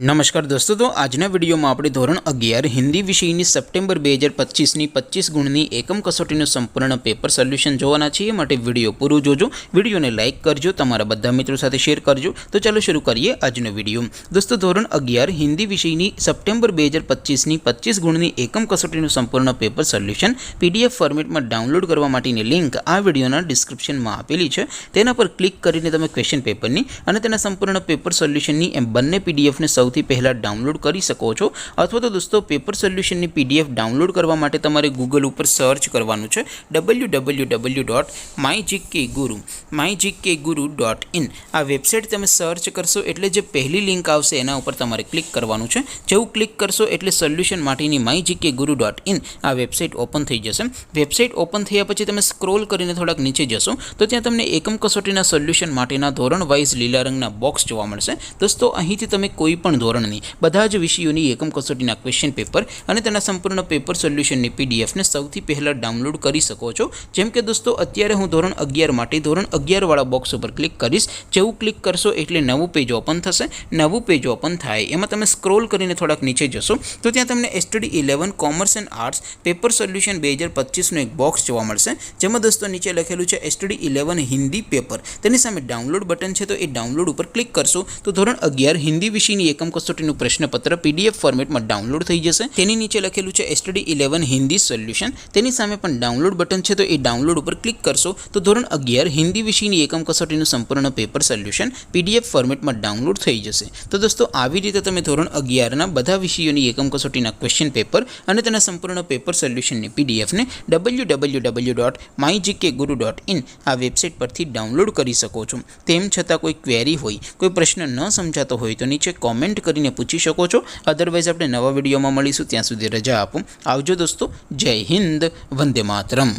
नमस्कार दोस्तों, तो आजना विडियो में આપણે ધોરણ 11 હિન્દી વિષયની સપ્ટેમ્બર 2025ની 25 ગુણની એકમ કસોટીનું સંપૂર્ણ પેપર સોલ્યુશન જોવાના છીએ। માટે વિડિયો પૂરો જોજો, વિડિયોને લાઈક કરજો, તમારા બધા મિત્રો સાથે શેર કરજો। તો ચાલો શરૂ કરીએ આજનો વિડિયો। દોસ્તો, ધોરણ 11 હિન્દી વિષયની સપ્ટેમ્બર 2025ની 25 ગુણની એકમ કસોટીનું સંપૂર્ણ પેપર સોલ્યુશન પીડીએફ ફોર્મેટમાં ડાઉનલોડ કરવા માટેની લિંક આ વિડિયોના ડિસ્ક્રિપ્શનમાં આપેલી છે। તેના પર ક્લિક કરીને તમે ક્વેશ્ચન પેપરની અને તેના સંપૂર્ણ પેપર સોલ્યુશનની એમ બંને પીડીએફને સૌથી પહેલા ડાઉનલોડ કરી શકો છો। અથવા તો દોસ્તો, પેપર સોલ્યુશનની પીડીએફ ડાઉનલોડ કરવા માટે તમારે ગૂગલ ઉપર સર્ચ કરવાનું છે www.mygkguru.in। આ વેબસાઇટ તમે સર્ચ કરશો એટલે જે પહેલી લિંક આવશે એના ઉપર તમારે ક્લિક કરવાનું છે। જેવું ક્લિક કરશો એટલે સોલ્યુશન માટેની mygkguru.in આ વેબસાઇટ ઓપન થઈ જશે। વેબસાઇટ ઓપન થયા પછી તમે સ્ક્રોલ કરીને થોડાક નીચે જશો તો ત્યાં તમને એકમ કસોટીના સોલ્યુશન માટેના ધોરણ વાઇઝ લીલા રંગના બોક્સ જોવા મળશે। દોસ્તો, અહીંથી તમે કોઈ પણ ધોરણની બધા જ વિષયોની એકમ કસોટીના ક્વેશ્ચન પેપર અને તેના સંપૂર્ણ પેપર સોલ્યુશનની પીડીએફને સૌથી પહેલાં ડાઉનલોડ કરી શકો છો। જેમ કે દોસ્તો, અત્યારે હું ધોરણ 11 માટે ધોરણ 11 વાળા બોક્સ ઉપર ક્લિક કરીશ। જેવું ક્લિક કરશો એટલે નવું પેજ ઓપન થશે। નવું પેજ ઓપન થાય એમાં તમે સ્ક્રોલ કરીને થોડાક નીચે જશો તો ત્યાં તમને STD 11 commerce and arts paper solution 2025નું એક બોક્સ જોવા મળશે। જેમાં દોસ્તો નીચે લખેલું છે STD 11 હિન્દી પેપર। તેની સામે ડાઉનલોડ બટન છે, તો એ ડાઉનલોડ ઉપર ક્લિક કરશો તો ધોરણ 11 હિન્દી વિષયની એકમ કસોટીનું પ્રશ્નપત્ર પીડીએફ ફોર્મેટમાં ડાઉનલોડ થઈ જશે। તેની નીચે લખેલું છે STD 11 હિન્દી સોલ્યુશન। તેની સામે પણ ડાઉનલોડ બટન છે, તો એ ડાઉનલોડ ઉપર ક્લિક કરશો તો ધોરણ 11 હિન્દી વિષયની એકમ કસોટીનું સંપૂર્ણ પેપર સોલ્યુશન પીડીએફ ફોર્મેટમાં ડાઉનલોડ થઈ જશે। તો દોસ્તો, આવી રીતે તમે ધોરણ 11ના બધા વિષયોની એકમ કસોટીના ક્વેશ્ચન પેપર અને તેના સંપૂર્ણ પેપર સોલ્યુશનની પીડીએફને www.mygkguru.in આ વેબસાઇટ પરથી ડાઉનલોડ કરી શકો છો। તેમ છતાં કોઈ ક્વેરી હોય, કોઈ પ્રશ્ન ન સમજાતો હોય તો નીચે કોમેન્ટ કરીને પૂછી શકો છો। અધરવાઇઝ આપણે નવા વિડીયોમાં મળીશું, ત્યાં સુધી રજા આપો। આવજો દોસ્તો, જય હિન્દ, વંદે માતરમ।